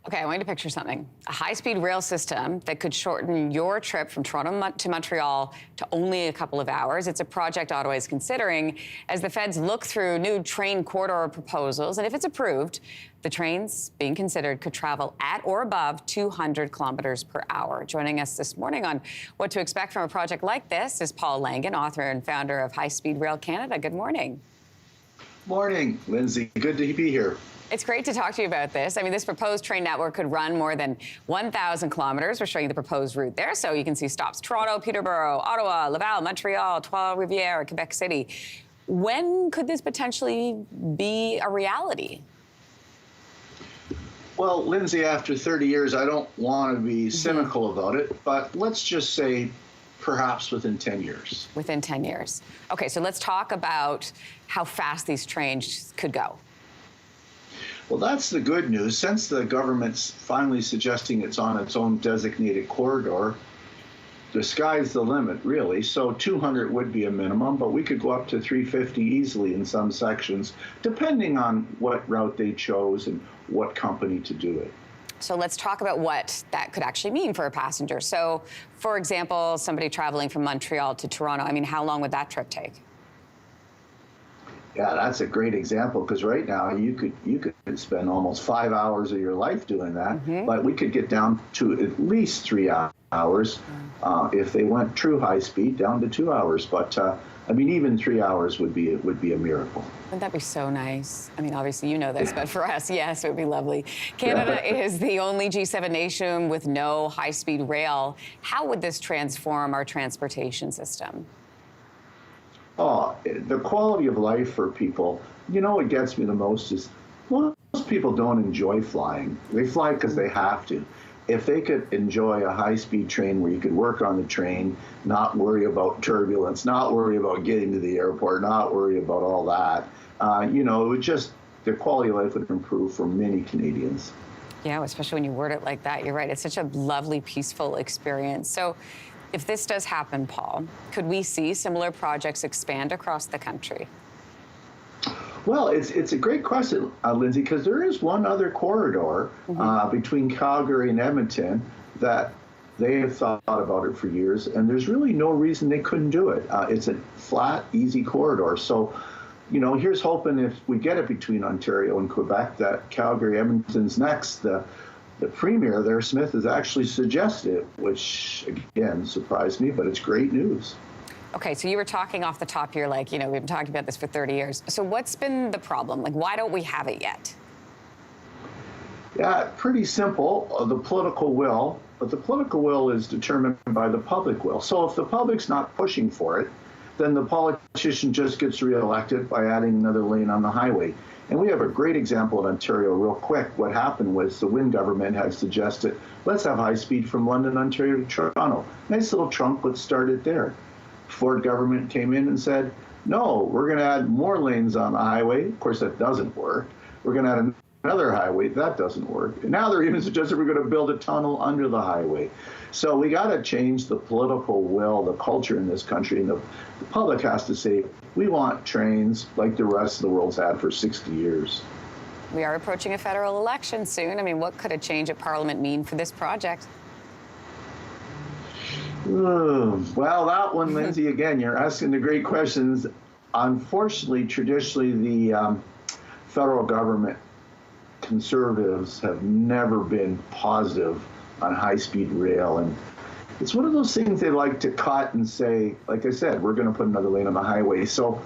Okay, I want you to picture something. A high-speed rail system that could shorten your trip from Toronto to Montreal to only a couple of hours. It's a project Ottawa is considering as the feds look through new train corridor proposals. And if it's approved, the trains being considered could travel at or above 200 kilometers per hour. Joining us this morning on what to expect from a project like this is Paul Langan, author and founder of High Speed Rail Canada. Good morning. Morning, Lindsay. Good to be here. It's great to talk to you about this. I mean, this proposed train network could run more than 1,000 kilometers. We're showing you the proposed route there, so you can see stops Toronto, Peterborough, Ottawa, Laval, Montreal, Trois-Rivières, Quebec City. When could this potentially be a reality? Well, Lindsay, after 30 years, I don't want to be cynical about it, but let's just say perhaps within 10 years. Within 10 years. Okay, so let's talk about how fast these trains could go. Well, that's the good news. Since the government's finally suggesting it's on its own designated corridor, the sky's the limit, really. So 200 would be a minimum, but we could go up to 350 easily in some sections, depending on what route they chose and what company to do it. So let's talk about what that could actually mean for a passenger. So, for example, somebody traveling from Montreal to Toronto, I mean, how long would that trip take? Yeah, that's a great example, because right now you could spend almost 5 hours of your life doing that, but we could get down to at least 3 hours if they went true high speed, down to 2 hours. But I mean, even 3 hours would be a miracle. Wouldn't that be so nice? I mean, obviously you know this, but for us, yes, it would be lovely. Canada is the only G7 nation with no high-speed rail. How would this transform our transportation system? Oh, the quality of life for people. You know what gets me the most is most people don't enjoy flying. They fly because they have to. If they could enjoy a high-speed train where you could work on the train, not worry about turbulence, not worry about getting to the airport, not worry about all that, you know, it would just, the quality of life would improve for many Canadians. Yeah, especially when you word it like that. You're right. It's such a lovely, peaceful experience. So if this does happen, Paul, could we see similar projects expand across the country? Well, it's a great question, Lindsay, because there is one other corridor between Calgary and Edmonton that they have thought about it for years, and there's really no reason they couldn't do it. It's a flat, easy corridor. So, you know, here's hoping if we get it between Ontario and Quebec that Calgary, Edmonton's next. The premier there, Smith, has actually suggested it, which, again, surprised me, but it's great news. Okay, so you were talking off the top here, like, you know, we've been talking about this for 30 years. So what's been the problem? Like, why don't we have it yet? Yeah, pretty simple, the political will, but the political will is determined by the public will. So if the public's not pushing for it, then the politician just gets reelected by adding another lane on the highway. And we have a great example in Ontario real quick. What happened was the Wynne government had suggested, let's have high speed from London, Ontario to Toronto. Nice little chunk, let's start it there. Ford government came in and said, no, we're going to add more lanes on the highway. Of course, that doesn't work. We're going to add another highway. That doesn't work. And now they're even suggesting we're going to build a tunnel under the highway. So we got to change the political will, the culture in this country. And the public has to say, we want trains like the rest of the world's had for 60 years. We are approaching a federal election soon. I mean, what could a change at Parliament mean for this project? Well, that one, Lindsay, again, you're asking the great questions. Unfortunately, traditionally, the federal government conservatives have never been positive on high-speed rail. And it's one of those things they like to cut and say, like I said, we're going to put another lane on the highway. So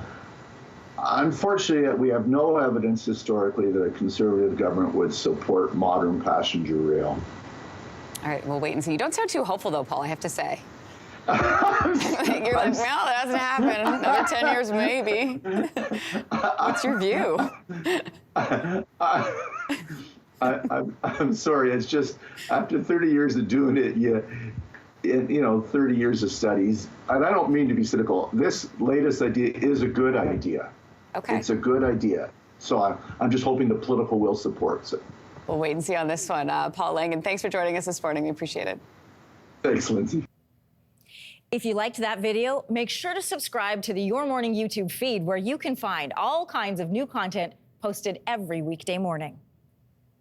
unfortunately, we have no evidence historically that a conservative government would support modern passenger rail. All right, we'll wait and see. You don't sound too hopeful, though, Paul, I have to say. You're like, well, that hasn't happened. Another 10 years, maybe. What's your view? I'm sorry. It's just after 30 years of doing it, you know, 30 years of studies, and I don't mean to be cynical. This latest idea is a good idea. Okay. It's a good idea. So I'm just hoping the political will supports it. We'll wait and see on this one. Paul Langan, thanks for joining us this morning. We appreciate it. Thanks, Lindsay. If you liked that video, make sure to subscribe to the Your Morning YouTube feed, where you can find all kinds of new content posted every weekday morning.